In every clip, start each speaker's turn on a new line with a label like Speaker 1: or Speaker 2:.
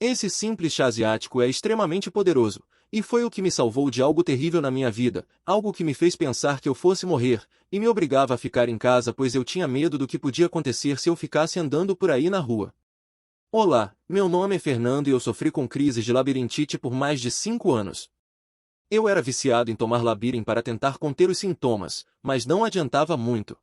Speaker 1: Esse simples chá asiático é extremamente poderoso, e foi o que me salvou de algo terrível na minha vida, algo que me fez pensar que eu fosse morrer, e me obrigava a ficar em casa pois eu tinha medo do que podia acontecer se eu ficasse andando por aí na rua. Olá, meu nome é Fernando e eu sofri com crises de labirintite por mais de 5 anos. Eu era viciado em tomar Labirin para tentar conter os sintomas, mas não adiantava muito.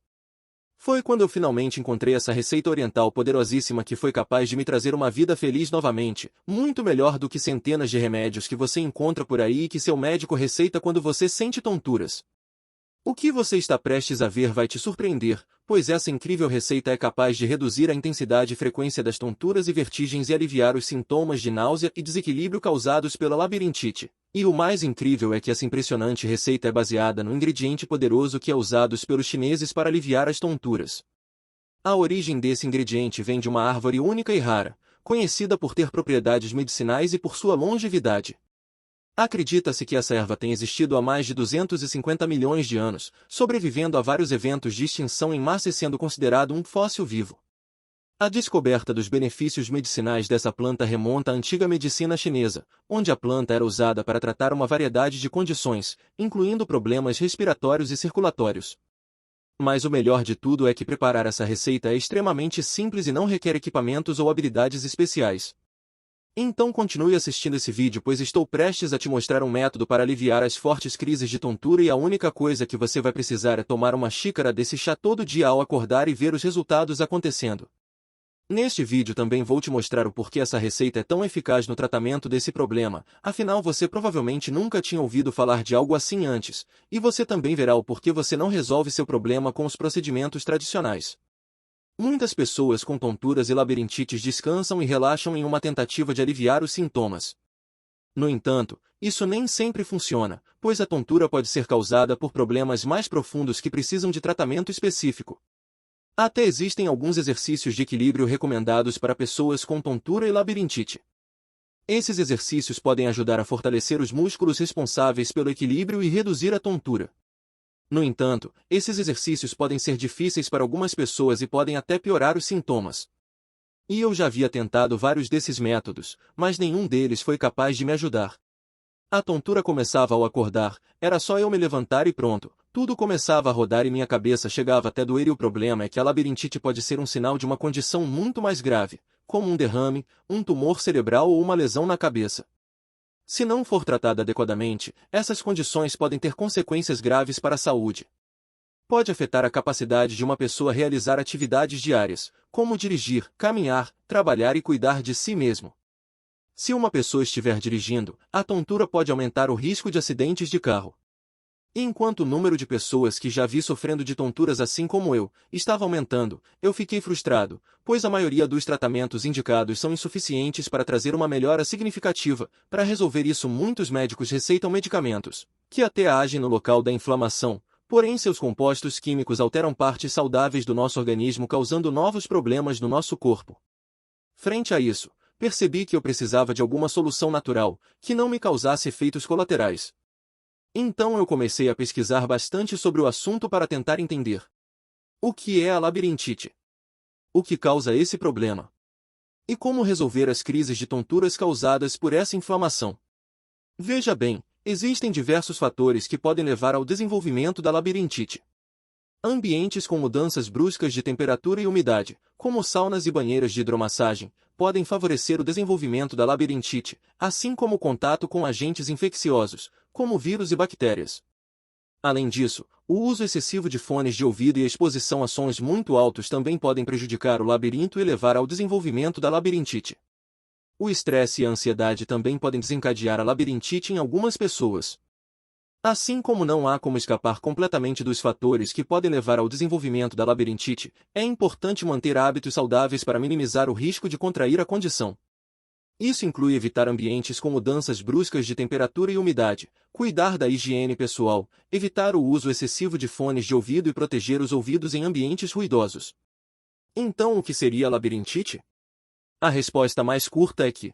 Speaker 1: Foi quando eu finalmente encontrei essa receita oriental poderosíssima que foi capaz de me trazer uma vida feliz novamente, muito melhor do que centenas de remédios que você encontra por aí e que seu médico receita quando você sente tonturas. O que você está prestes a ver vai te surpreender, pois essa incrível receita é capaz de reduzir a intensidade e frequência das tonturas e vertigens e aliviar os sintomas de náusea e desequilíbrio causados pela labirintite. E o mais incrível é que essa impressionante receita é baseada no ingrediente poderoso que é usado pelos chineses para aliviar as tonturas. A origem desse ingrediente vem de uma árvore única e rara, conhecida por ter propriedades medicinais e por sua longevidade. Acredita-se que essa erva tem existido há mais de 250 milhões de anos, sobrevivendo a vários eventos de extinção em massa e sendo considerado um fóssil vivo. A descoberta dos benefícios medicinais dessa planta remonta à antiga medicina chinesa, onde a planta era usada para tratar uma variedade de condições, incluindo problemas respiratórios e circulatórios. Mas o melhor de tudo é que preparar essa receita é extremamente simples e não requer equipamentos ou habilidades especiais. Então continue assistindo esse vídeo pois estou prestes a te mostrar um método para aliviar as fortes crises de tontura e a única coisa que você vai precisar é tomar uma xícara desse chá todo dia ao acordar e ver os resultados acontecendo. Neste vídeo também vou te mostrar o porquê essa receita é tão eficaz no tratamento desse problema, afinal você provavelmente nunca tinha ouvido falar de algo assim antes, e você também verá o porquê você não resolve seu problema com os procedimentos tradicionais. Muitas pessoas com tonturas e labirintites descansam e relaxam em uma tentativa de aliviar os sintomas. No entanto, isso nem sempre funciona, pois a tontura pode ser causada por problemas mais profundos que precisam de tratamento específico. Até existem alguns exercícios de equilíbrio recomendados para pessoas com tontura e labirintite. Esses exercícios podem ajudar a fortalecer os músculos responsáveis pelo equilíbrio e reduzir a tontura. No entanto, esses exercícios podem ser difíceis para algumas pessoas e podem até piorar os sintomas. E eu já havia tentado vários desses métodos, mas nenhum deles foi capaz de me ajudar. A tontura começava ao acordar, era só eu me levantar e pronto, tudo começava a rodar e minha cabeça chegava até doer e o problema é que a labirintite pode ser um sinal de uma condição muito mais grave, como um derrame, um tumor cerebral ou uma lesão na cabeça. Se não for tratada adequadamente, essas condições podem ter consequências graves para a saúde. Pode afetar a capacidade de uma pessoa realizar atividades diárias, como dirigir, caminhar, trabalhar e cuidar de si mesmo. Se uma pessoa estiver dirigindo, a tontura pode aumentar o risco de acidentes de carro. E enquanto o número de pessoas que já vi sofrendo de tonturas assim como eu, estava aumentando, eu fiquei frustrado, pois a maioria dos tratamentos indicados são insuficientes para trazer uma melhora significativa. Para resolver isso, muitos médicos receitam medicamentos, que até agem no local da inflamação, porém seus compostos químicos alteram partes saudáveis do nosso organismo causando novos problemas no nosso corpo. Frente a isso, percebi que eu precisava de alguma solução natural, que não me causasse efeitos colaterais. Então eu comecei a pesquisar bastante sobre o assunto para tentar entender o que é a labirintite, o que causa esse problema, e como resolver as crises de tonturas causadas por essa inflamação. Veja bem, existem diversos fatores que podem levar ao desenvolvimento da labirintite. Ambientes com mudanças bruscas de temperatura e umidade, como saunas e banheiras de hidromassagem, podem favorecer o desenvolvimento da labirintite, assim como o contato com agentes infecciosos, como vírus e bactérias. Além disso, o uso excessivo de fones de ouvido e a exposição a sons muito altos também podem prejudicar o labirinto e levar ao desenvolvimento da labirintite. O estresse e a ansiedade também podem desencadear a labirintite em algumas pessoas. Assim como não há como escapar completamente dos fatores que podem levar ao desenvolvimento da labirintite, é importante manter hábitos saudáveis para minimizar o risco de contrair a condição. Isso inclui evitar ambientes com mudanças bruscas de temperatura e umidade, cuidar da higiene pessoal, evitar o uso excessivo de fones de ouvido e proteger os ouvidos em ambientes ruidosos. Então, o que seria a labirintite? A resposta mais curta é que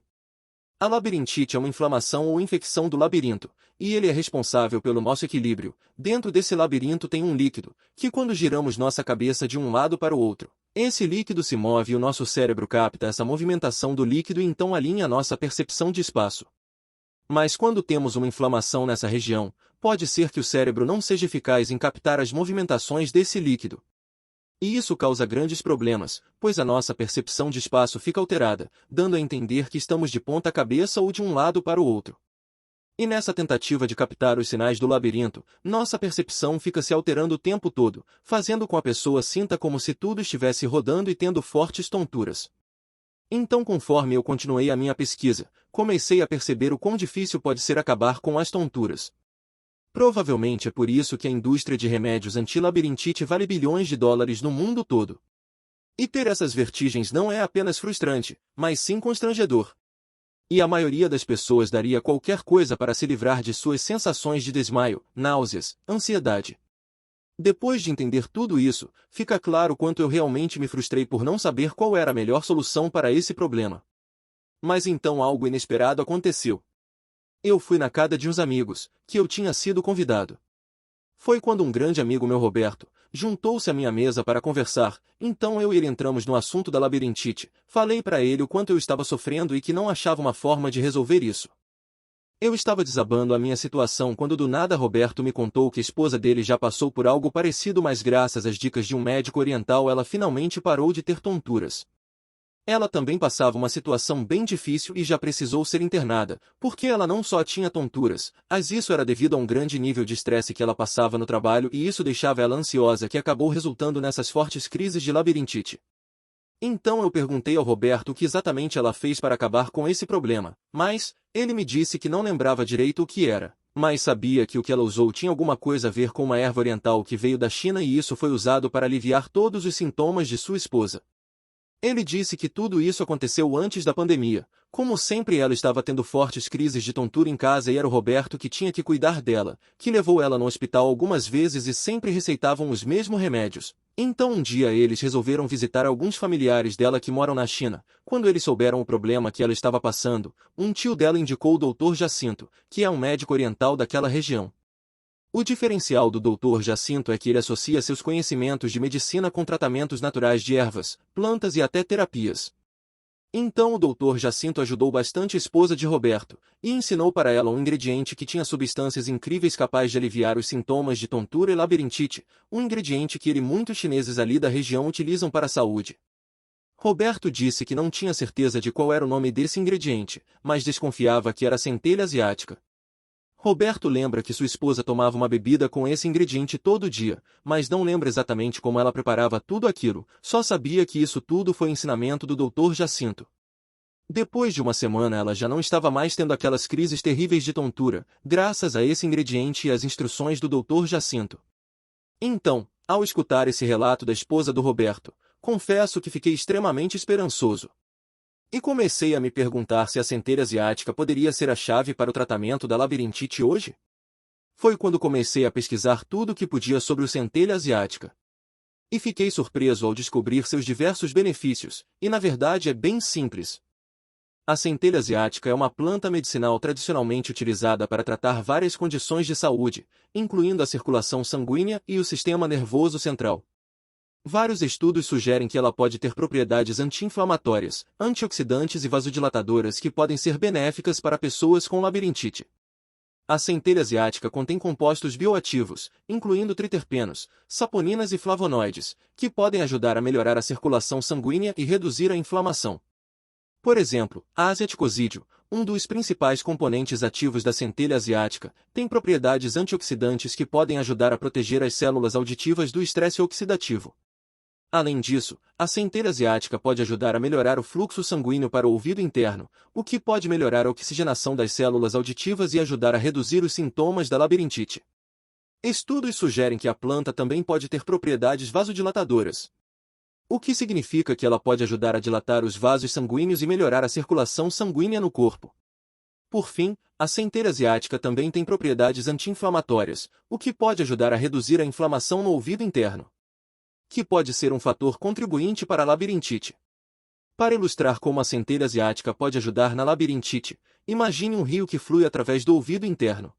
Speaker 1: a labirintite é uma inflamação ou infecção do labirinto, e ele é responsável pelo nosso equilíbrio. Dentro desse labirinto tem um líquido, que quando giramos nossa cabeça de um lado para o outro, Esse líquido se move e o nosso cérebro capta essa movimentação do líquido e então alinha a nossa percepção de espaço. Mas quando temos uma inflamação nessa região, pode ser que o cérebro não seja eficaz em captar as movimentações desse líquido. E isso causa grandes problemas, pois a nossa percepção de espaço fica alterada, dando a entender que estamos de ponta cabeça ou de um lado para o outro. E nessa tentativa de captar os sinais do labirinto, nossa percepção fica se alterando o tempo todo, fazendo com que a pessoa sinta como se tudo estivesse rodando e tendo fortes tonturas. Então, conforme eu continuei a minha pesquisa, comecei a perceber o quão difícil pode ser acabar com as tonturas. Provavelmente é por isso que a indústria de remédios anti-labirintite vale bilhões de dólares no mundo todo. E ter essas vertigens não é apenas frustrante, mas sim constrangedor. E a maioria das pessoas daria qualquer coisa para se livrar de suas sensações de desmaio, náuseas, ansiedade. Depois de entender tudo isso, fica claro quanto eu realmente me frustrei por não saber qual era a melhor solução para esse problema. Mas então algo inesperado aconteceu. Eu fui na casa de uns amigos, que eu tinha sido convidado. Foi quando um grande amigo meu, Roberto, juntou-se à minha mesa para conversar, então eu e ele entramos no assunto da labirintite, falei para ele o quanto eu estava sofrendo e que não achava uma forma de resolver isso. Eu estava desabando a minha situação quando do nada Roberto me contou que a esposa dele já passou por algo parecido, mas graças às dicas de um médico oriental ela finalmente parou de ter tonturas. Ela também passava uma situação bem difícil e já precisou ser internada, porque ela não só tinha tonturas, mas isso era devido a um grande nível de estresse que ela passava no trabalho e isso deixava ela ansiosa, que acabou resultando nessas fortes crises de labirintite. Então eu perguntei ao Roberto o que exatamente ela fez para acabar com esse problema, mas ele me disse que não lembrava direito o que era, mas sabia que o que ela usou tinha alguma coisa a ver com uma erva oriental que veio da China e isso foi usado para aliviar todos os sintomas de sua esposa. Ele disse que tudo isso aconteceu antes da pandemia. Como sempre, ela estava tendo fortes crises de tontura em casa e era o Roberto que tinha que cuidar dela, que levou ela no hospital algumas vezes e sempre receitavam os mesmos remédios. Então um dia eles resolveram visitar alguns familiares dela que moram na China. Quando eles souberam o problema que ela estava passando, um tio dela indicou o Dr. Jacinto, que é um médico oriental daquela região. O diferencial do Dr. Jacinto é que ele associa seus conhecimentos de medicina com tratamentos naturais de ervas, plantas e até terapias. Então o Dr. Jacinto ajudou bastante a esposa de Roberto, e ensinou para ela um ingrediente que tinha substâncias incríveis capazes de aliviar os sintomas de tontura e labirintite, um ingrediente que ele e muitos chineses ali da região utilizam para a saúde. Roberto disse que não tinha certeza de qual era o nome desse ingrediente, mas desconfiava que era centelha asiática. Roberto lembra que sua esposa tomava uma bebida com esse ingrediente todo dia, mas não lembra exatamente como ela preparava tudo aquilo, só sabia que isso tudo foi ensinamento do Dr. Jacinto. Depois de uma semana ela já não estava mais tendo aquelas crises terríveis de tontura, graças a esse ingrediente e às instruções do Dr. Jacinto. Então, ao escutar esse relato da esposa do Roberto, confesso que fiquei extremamente esperançoso. E comecei a me perguntar se a centelha asiática poderia ser a chave para o tratamento da labirintite hoje. Foi quando comecei a pesquisar tudo o que podia sobre o centelha asiática. E fiquei surpreso ao descobrir seus diversos benefícios, e na verdade é bem simples. A centelha asiática é uma planta medicinal tradicionalmente utilizada para tratar várias condições de saúde, incluindo a circulação sanguínea e o sistema nervoso central. Vários estudos sugerem que ela pode ter propriedades anti-inflamatórias, antioxidantes e vasodilatadoras que podem ser benéficas para pessoas com labirintite. A centelha asiática contém compostos bioativos, incluindo triterpenos, saponinas e flavonoides, que podem ajudar a melhorar a circulação sanguínea e reduzir a inflamação. Por exemplo, a azeticosídeo, um dos principais componentes ativos da centelha asiática, tem propriedades antioxidantes que podem ajudar a proteger as células auditivas do estresse oxidativo. Além disso, a centelha asiática pode ajudar a melhorar o fluxo sanguíneo para o ouvido interno, o que pode melhorar a oxigenação das células auditivas e ajudar a reduzir os sintomas da labirintite. Estudos sugerem que a planta também pode ter propriedades vasodilatadoras, o que significa que ela pode ajudar a dilatar os vasos sanguíneos e melhorar a circulação sanguínea no corpo. Por fim, a centelha asiática também tem propriedades anti-inflamatórias, o que pode ajudar a reduzir a inflamação no ouvido interno, que pode ser um fator contribuinte para a labirintite. Para ilustrar como a centelha asiática pode ajudar na labirintite, imagine um rio que flui através do ouvido interno.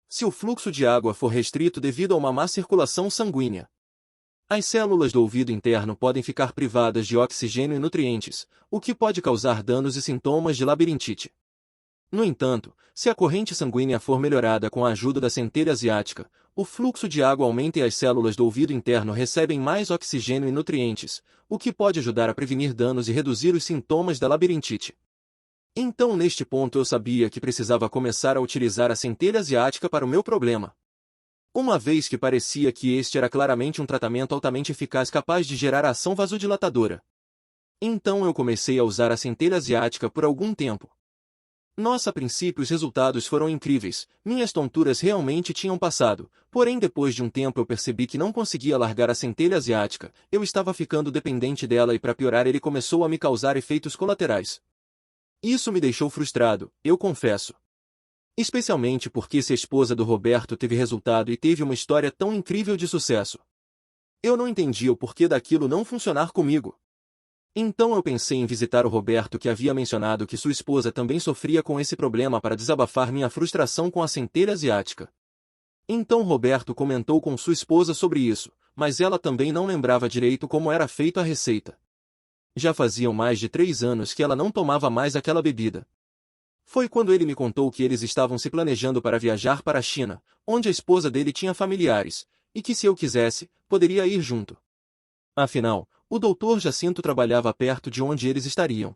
Speaker 1: Se o fluxo de água for restrito devido a uma má circulação sanguínea, As células do ouvido interno podem ficar privadas de oxigênio e nutrientes, o que pode causar danos e sintomas de labirintite. No entanto, se a corrente sanguínea for melhorada com a ajuda da centelha asiática, o fluxo de água aumenta e as células do ouvido interno recebem mais oxigênio e nutrientes, o que pode ajudar a prevenir danos e reduzir os sintomas da labirintite. Então, neste ponto eu sabia que precisava começar a utilizar a centelha asiática para o meu problema. Uma vez que parecia que este era claramente um tratamento altamente eficaz capaz de gerar ação vasodilatadora. Então eu comecei a usar a centelha asiática por algum tempo. Nossa, a princípio os resultados foram incríveis, minhas tonturas realmente tinham passado, porém depois de um tempo eu percebi que não conseguia largar a centelha asiática, eu estava ficando dependente dela e para piorar ele começou a me causar efeitos colaterais. Isso me deixou frustrado, eu confesso. Especialmente porque se a esposa do Roberto teve resultado e teve uma história tão incrível de sucesso. Eu não entendia o porquê daquilo não funcionar comigo. Então eu pensei em visitar o Roberto, que havia mencionado que sua esposa também sofria com esse problema, para desabafar minha frustração com a centelha asiática. Então Roberto comentou com sua esposa sobre isso, mas ela também não lembrava direito como era feita a receita. Já faziam mais de 3 anos que ela não tomava mais aquela bebida. Foi quando ele me contou que eles estavam se planejando para viajar para a China, onde a esposa dele tinha familiares, e que se eu quisesse, poderia ir junto. Afinal, o Dr. Jacinto trabalhava perto de onde eles estariam.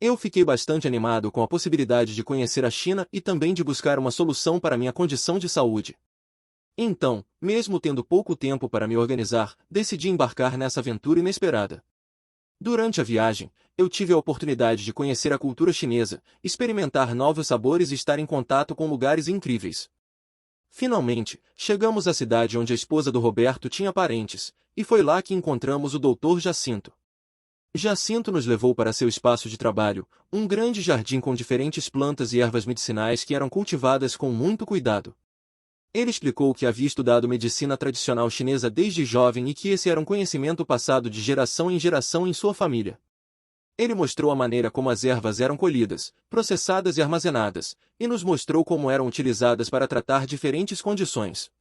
Speaker 1: Eu fiquei bastante animado com a possibilidade de conhecer a China e também de buscar uma solução para minha condição de saúde. Então, mesmo tendo pouco tempo para me organizar, decidi embarcar nessa aventura inesperada. Durante a viagem, eu tive a oportunidade de conhecer a cultura chinesa, experimentar novos sabores e estar em contato com lugares incríveis. Finalmente, chegamos à cidade onde a esposa do Roberto tinha parentes, e foi lá que encontramos o Dr. Jacinto. Jacinto nos levou para seu espaço de trabalho, um grande jardim com diferentes plantas e ervas medicinais que eram cultivadas com muito cuidado. Ele explicou que havia estudado medicina tradicional chinesa desde jovem e que esse era um conhecimento passado de geração em geração em sua família. Ele mostrou a maneira como as ervas eram colhidas, processadas e armazenadas, e nos mostrou como eram utilizadas para tratar diferentes condições.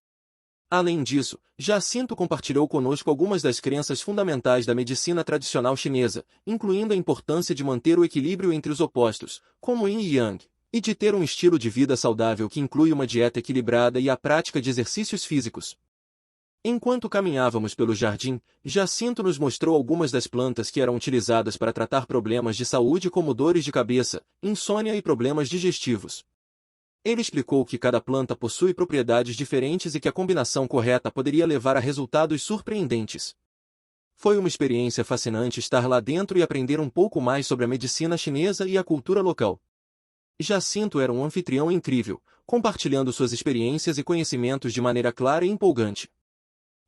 Speaker 1: Além disso, Jacinto compartilhou conosco algumas das crenças fundamentais da medicina tradicional chinesa, incluindo a importância de manter o equilíbrio entre os opostos, como Yin e Yang, e de ter um estilo de vida saudável que inclui uma dieta equilibrada e a prática de exercícios físicos. Enquanto caminhávamos pelo jardim, Jacinto nos mostrou algumas das plantas que eram utilizadas para tratar problemas de saúde como dores de cabeça, insônia e problemas digestivos. Ele explicou que cada planta possui propriedades diferentes e que a combinação correta poderia levar a resultados surpreendentes. Foi uma experiência fascinante estar lá dentro e aprender um pouco mais sobre a medicina chinesa e a cultura local. Jacinto era um anfitrião incrível, compartilhando suas experiências e conhecimentos de maneira clara e empolgante.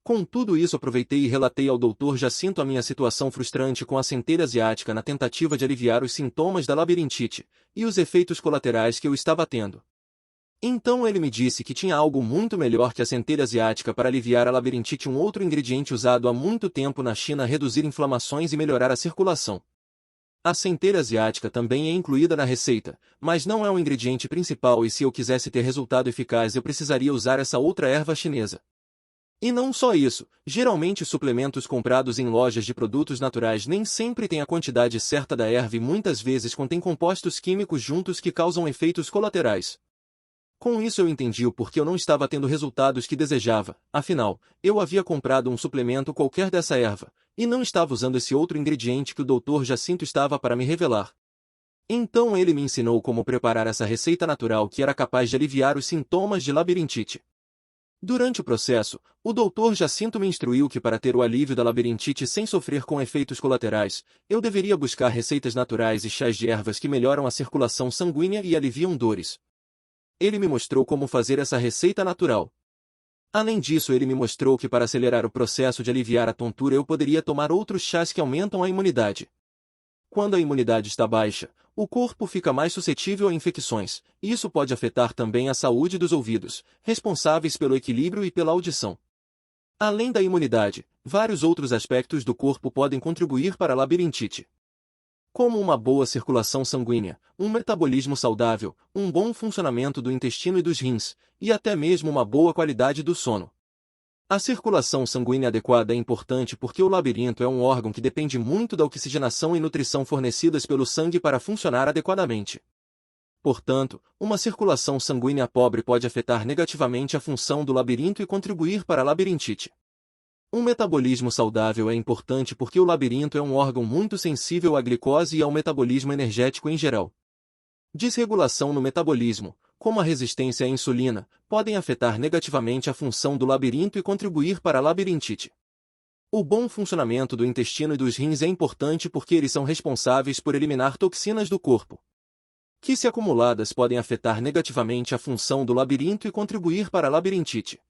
Speaker 1: Com tudo isso aproveitei e relatei ao Dr. Jacinto a minha situação frustrante com a centelha asiática na tentativa de aliviar os sintomas da labirintite, e os efeitos colaterais que eu estava tendo. Então ele me disse que tinha algo muito melhor que a centelha asiática para aliviar a labirintite, um outro ingrediente usado há muito tempo na China a reduzir inflamações e melhorar a circulação. A centelha asiática também é incluída na receita, mas não é o ingrediente principal, e se eu quisesse ter resultado eficaz eu precisaria usar essa outra erva chinesa. E não só isso, geralmente suplementos comprados em lojas de produtos naturais nem sempre têm a quantidade certa da erva e muitas vezes contêm compostos químicos juntos que causam efeitos colaterais. Com isso eu entendi o porquê eu não estava tendo resultados que desejava, afinal, eu havia comprado um suplemento qualquer dessa erva, e não estava usando esse outro ingrediente que o Dr. Jacinto estava para me revelar. Então ele me ensinou como preparar essa receita natural que era capaz de aliviar os sintomas de labirintite. Durante o processo, o Dr. Jacinto me instruiu que para ter o alívio da labirintite sem sofrer com efeitos colaterais, eu deveria buscar receitas naturais e chás de ervas que melhoram a circulação sanguínea e aliviam dores. Ele me mostrou como fazer essa receita natural. Além disso, ele me mostrou que para acelerar o processo de aliviar a tontura eu poderia tomar outros chás que aumentam a imunidade. Quando a imunidade está baixa, o corpo fica mais suscetível a infecções, e isso pode afetar também a saúde dos ouvidos, responsáveis pelo equilíbrio e pela audição. Além da imunidade, vários outros aspectos do corpo podem contribuir para a labirintite, como uma boa circulação sanguínea, um metabolismo saudável, um bom funcionamento do intestino e dos rins, e até mesmo uma boa qualidade do sono. A circulação sanguínea adequada é importante porque o labirinto é um órgão que depende muito da oxigenação e nutrição fornecidas pelo sangue para funcionar adequadamente. Portanto, uma circulação sanguínea pobre pode afetar negativamente a função do labirinto e contribuir para a labirintite. Um metabolismo saudável é importante porque o labirinto é um órgão muito sensível à glicose e ao metabolismo energético em geral. Desregulação no metabolismo, como a resistência à insulina, podem afetar negativamente a função do labirinto e contribuir para a labirintite. O bom funcionamento do intestino e dos rins é importante porque eles são responsáveis por eliminar toxinas do corpo, que, se acumuladas, podem afetar negativamente a função do labirinto e contribuir para a labirintite.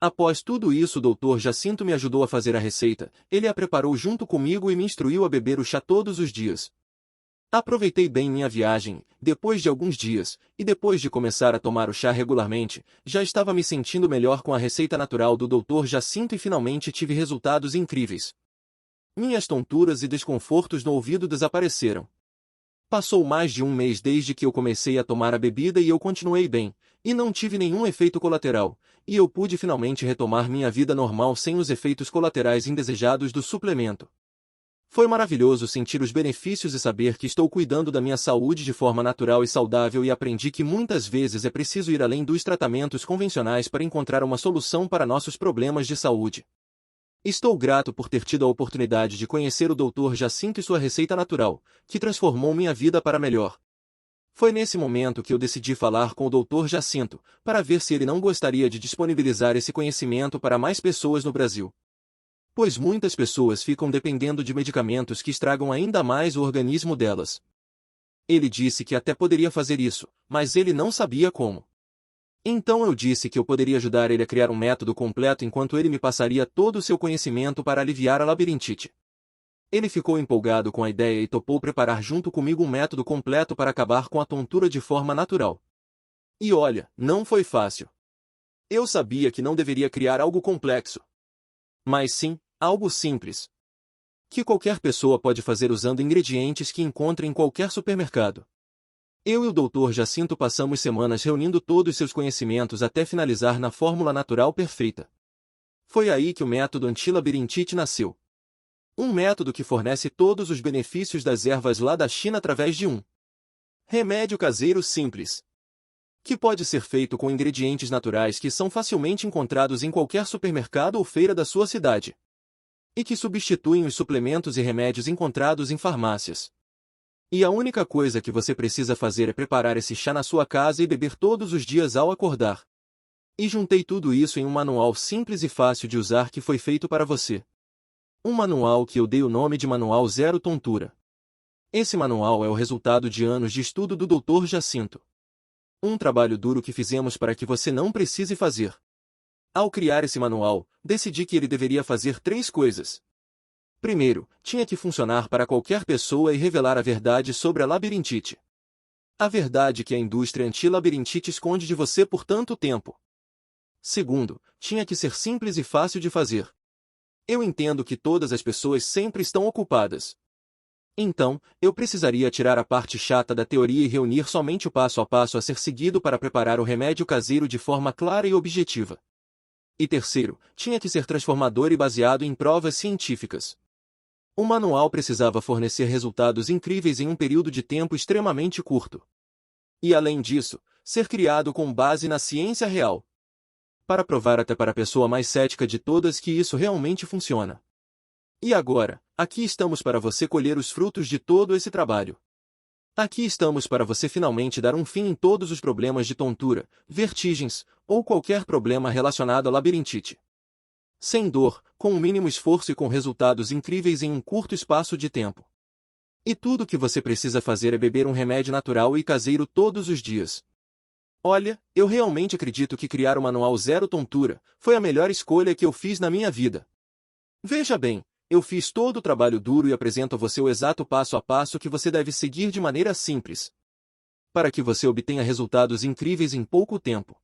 Speaker 1: Após tudo isso, o Dr. Jacinto me ajudou a fazer a receita, ele a preparou junto comigo e me instruiu a beber o chá todos os dias. Aproveitei bem minha viagem, depois de alguns dias, e depois de começar a tomar o chá regularmente, já estava me sentindo melhor com a receita natural do Dr. Jacinto e finalmente tive resultados incríveis. Minhas tonturas e desconfortos no ouvido desapareceram. Passou mais de um mês desde que eu comecei a tomar a bebida e eu continuei bem, e não tive nenhum efeito colateral, e eu pude finalmente retomar minha vida normal sem os efeitos colaterais indesejados do suplemento. Foi maravilhoso sentir os benefícios e saber que estou cuidando da minha saúde de forma natural e saudável e aprendi que muitas vezes é preciso ir além dos tratamentos convencionais para encontrar uma solução para nossos problemas de saúde. Estou grato por ter tido a oportunidade de conhecer o Dr. Jacinto e sua receita natural, que transformou minha vida para melhor. Foi nesse momento que eu decidi falar com o Dr. Jacinto, para ver se ele não gostaria de disponibilizar esse conhecimento para mais pessoas no Brasil. Pois muitas pessoas ficam dependendo de medicamentos que estragam ainda mais o organismo delas. Ele disse que até poderia fazer isso, mas ele não sabia como. Então eu disse que eu poderia ajudar ele a criar um método completo enquanto ele me passaria todo o seu conhecimento para aliviar a labirintite. Ele ficou empolgado com a ideia e topou preparar junto comigo um método completo para acabar com a tontura de forma natural. E olha, não foi fácil. Eu sabia que não deveria criar algo complexo. Mas sim, algo simples, que qualquer pessoa pode fazer usando ingredientes que encontre em qualquer supermercado. Eu e o Dr. Jacinto passamos semanas reunindo todos seus conhecimentos até finalizar na fórmula natural perfeita. Foi aí que o método anti-labirintite nasceu. Um método que fornece todos os benefícios das ervas lá da China através de um remédio caseiro simples, que pode ser feito com ingredientes naturais que são facilmente encontrados em qualquer supermercado ou feira da sua cidade, e que substituem os suplementos e remédios encontrados em farmácias. E a única coisa que você precisa fazer é preparar esse chá na sua casa e beber todos os dias ao acordar. E juntei tudo isso em um manual simples e fácil de usar que foi feito para você. Um manual que eu dei o nome de Manual Zero Tontura. Esse manual é o resultado de anos de estudo do Dr. Jacinto. Um trabalho duro que fizemos para que você não precise fazer. Ao criar esse manual, decidi que ele deveria fazer 3 coisas. Primeiro, tinha que funcionar para qualquer pessoa e revelar a verdade sobre a labirintite. A verdade que a indústria anti-labirintite esconde de você por tanto tempo. Segundo, tinha que ser simples e fácil de fazer. Eu entendo que todas as pessoas sempre estão ocupadas. Então, eu precisaria tirar a parte chata da teoria e reunir somente o passo a passo a ser seguido para preparar o remédio caseiro de forma clara e objetiva. E terceiro, tinha que ser transformador e baseado em provas científicas. O manual precisava fornecer resultados incríveis em um período de tempo extremamente curto. E além disso, ser criado com base na ciência real. Para provar até para a pessoa mais cética de todas que isso realmente funciona. E agora, aqui estamos para você colher os frutos de todo esse trabalho. Aqui estamos para você finalmente dar um fim em todos os problemas de tontura, vertigens, ou qualquer problema relacionado à labirintite. Sem dor, com o mínimo esforço e com resultados incríveis em um curto espaço de tempo. E tudo o que você precisa fazer é beber um remédio natural e caseiro todos os dias. Olha, eu realmente acredito que criar o Manual Zero Tontura foi a melhor escolha que eu fiz na minha vida. Veja bem, eu fiz todo o trabalho duro e apresento a você o exato passo a passo que você deve seguir de maneira simples, para que você obtenha resultados incríveis em pouco tempo.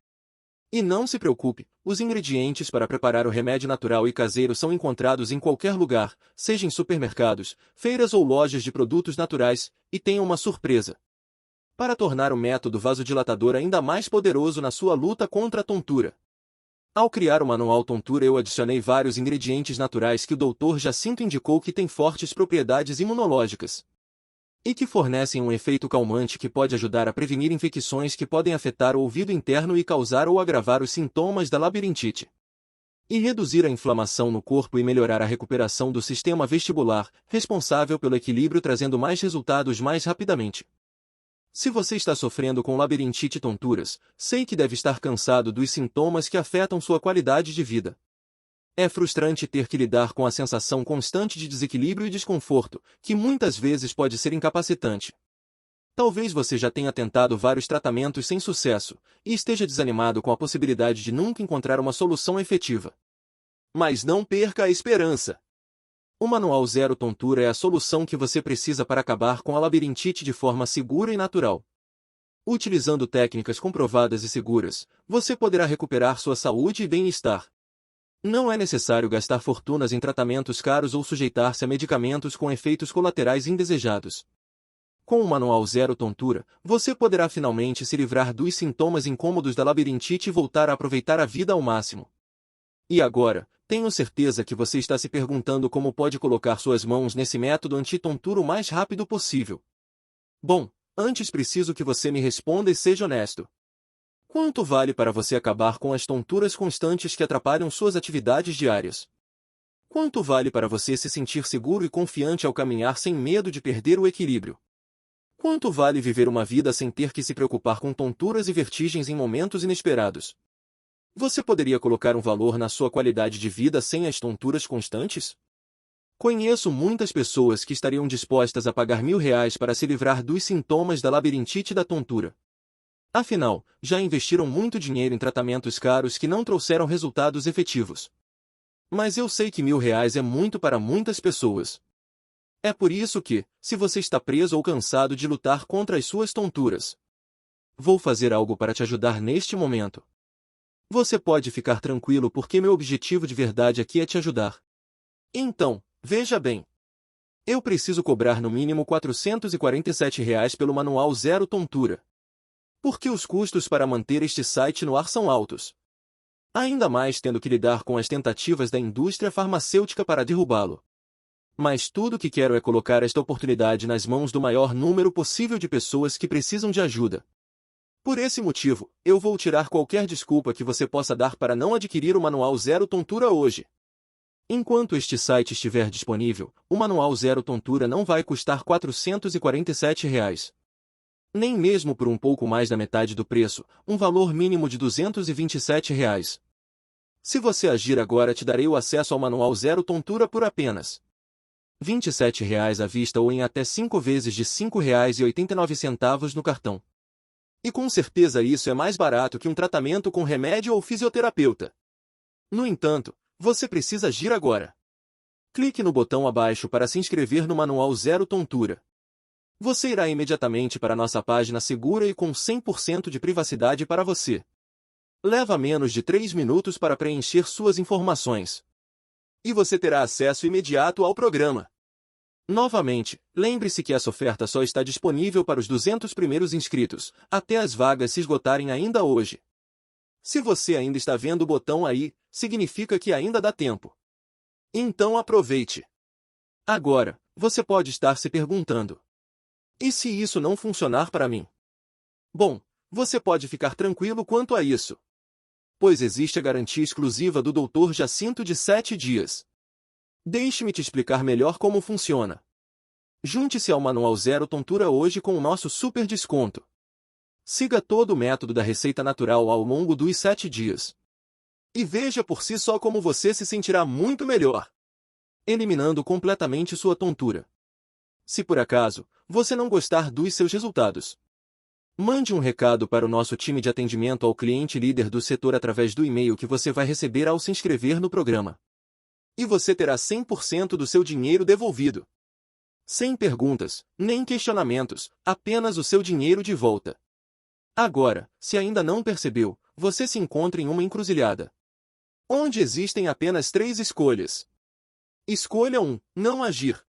Speaker 1: E não se preocupe, os ingredientes para preparar o remédio natural e caseiro são encontrados em qualquer lugar, seja em supermercados, feiras ou lojas de produtos naturais, e tenha uma surpresa. Para tornar o método vasodilatador ainda mais poderoso na sua luta contra a tontura. Ao criar o manual tontura eu adicionei vários ingredientes naturais que o Dr. Jacinto indicou que têm fortes propriedades imunológicas e que fornecem um efeito calmante que pode ajudar a prevenir infecções que podem afetar o ouvido interno e causar ou agravar os sintomas da labirintite. E reduzir a inflamação no corpo e melhorar a recuperação do sistema vestibular, responsável pelo equilíbrio trazendo mais resultados mais rapidamente. Se você está sofrendo com labirintite e tonturas, sei que deve estar cansado dos sintomas que afetam sua qualidade de vida. É frustrante ter que lidar com a sensação constante de desequilíbrio e desconforto, que muitas vezes pode ser incapacitante. Talvez você já tenha tentado vários tratamentos sem sucesso, e esteja desanimado com a possibilidade de nunca encontrar uma solução efetiva. Mas não perca a esperança! O Manual Zero Tontura é a solução que você precisa para acabar com a labirintite de forma segura e natural. Utilizando técnicas comprovadas e seguras, você poderá recuperar sua saúde e bem-estar. Não é necessário gastar fortunas em tratamentos caros ou sujeitar-se a medicamentos com efeitos colaterais indesejados. Com o Manual Zero Tontura, você poderá finalmente se livrar dos sintomas incômodos da labirintite e voltar a aproveitar a vida ao máximo. E agora, tenho certeza que você está se perguntando como pode colocar suas mãos nesse método anti-tontura o mais rápido possível. Bom, antes preciso que você me responda e seja honesto. Quanto vale para você acabar com as tonturas constantes que atrapalham suas atividades diárias? Quanto vale para você se sentir seguro e confiante ao caminhar sem medo de perder o equilíbrio? Quanto vale viver uma vida sem ter que se preocupar com tonturas e vertigens em momentos inesperados? Você poderia colocar um valor na sua qualidade de vida sem as tonturas constantes? Conheço muitas pessoas que estariam dispostas a pagar R$ 1.000 para se livrar dos sintomas da labirintite e da tontura. Afinal, já investiram muito dinheiro em tratamentos caros que não trouxeram resultados efetivos. Mas eu sei que R$ 1.000 é muito para muitas pessoas. É por isso que, se você está preso ou cansado de lutar contra as suas tonturas, vou fazer algo para te ajudar neste momento. Você pode ficar tranquilo porque meu objetivo de verdade aqui é te ajudar. Então, veja bem. Eu preciso cobrar no mínimo R$ 447 pelo Manual Zero Tontura. Porque os custos para manter este site no ar são altos. Ainda mais tendo que lidar com as tentativas da indústria farmacêutica para derrubá-lo. Mas tudo o que quero é colocar esta oportunidade nas mãos do maior número possível de pessoas que precisam de ajuda. Por esse motivo, eu vou tirar qualquer desculpa que você possa dar para não adquirir o Manual Zero Tontura hoje. Enquanto este site estiver disponível, o Manual Zero Tontura não vai custar R$ 447. Nem mesmo por um pouco mais da metade do preço, um valor mínimo de R$ 227. Se você agir agora te darei o acesso ao Manual Zero Tontura por apenas R$ 27 à vista ou em até 5 vezes de R$ 5,89 no cartão. E com certeza isso é mais barato que um tratamento com remédio ou fisioterapeuta. No entanto, você precisa agir agora. Clique no botão abaixo para se inscrever no Manual Zero Tontura. Você irá imediatamente para nossa página segura e com 100% de privacidade para você. Leva menos de 3 minutos para preencher suas informações. E você terá acesso imediato ao programa. Novamente, lembre-se que essa oferta só está disponível para os 200 primeiros inscritos, até as vagas se esgotarem ainda hoje. Se você ainda está vendo o botão aí, significa que ainda dá tempo. Então aproveite. Agora, você pode estar se perguntando: e se isso não funcionar para mim? Bom, você pode ficar tranquilo quanto a isso. Pois existe a garantia exclusiva do Dr. Jacinto de 7 dias. Deixe-me te explicar melhor como funciona. Junte-se ao Manual Zero Tontura hoje com o nosso super desconto. Siga todo o método da receita natural ao longo dos 7 dias. E veja por si só como você se sentirá muito melhor, eliminando completamente sua tontura. Se por acaso, você não gostar dos seus resultados, mande um recado para o nosso time de atendimento ao cliente líder do setor através do e-mail que você vai receber ao se inscrever no programa. E você terá 100% do seu dinheiro devolvido. Sem perguntas, nem questionamentos, apenas o seu dinheiro de volta. Agora, se ainda não percebeu, você se encontra em uma encruzilhada, onde existem apenas 3 escolhas. Escolha 1, não agir.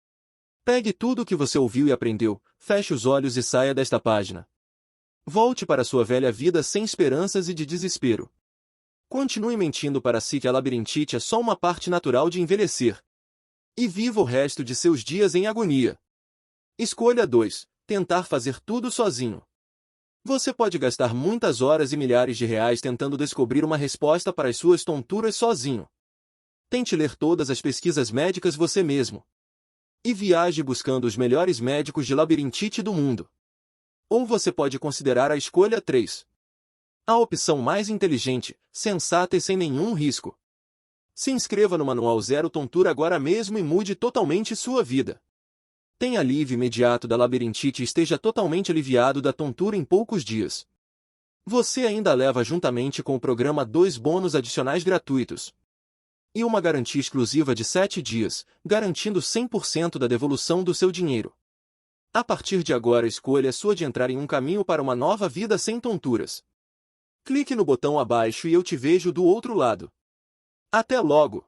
Speaker 1: Pegue tudo o que você ouviu e aprendeu, feche os olhos e saia desta página. Volte para sua velha vida sem esperanças e de desespero. Continue mentindo para si que a labirintite é só uma parte natural de envelhecer. E viva o resto de seus dias em agonia. Escolha 2. Tentar fazer tudo sozinho. Você pode gastar muitas horas e milhares de reais tentando descobrir uma resposta para as suas tonturas sozinho. Tente ler todas as pesquisas médicas você mesmo. E viaje buscando os melhores médicos de labirintite do mundo. Ou você pode considerar a escolha 3. A opção mais inteligente, sensata e sem nenhum risco. Se inscreva no Manual Zero Tontura agora mesmo e mude totalmente sua vida. Tenha alívio imediato da labirintite e esteja totalmente aliviado da tontura em poucos dias. Você ainda leva juntamente com o programa 2 bônus adicionais gratuitos. E uma garantia exclusiva de 7 dias, garantindo 100% da devolução do seu dinheiro. A partir de agora a escolha é sua de entrar em um caminho para uma nova vida sem tonturas. Clique no botão abaixo e eu te vejo do outro lado. Até logo!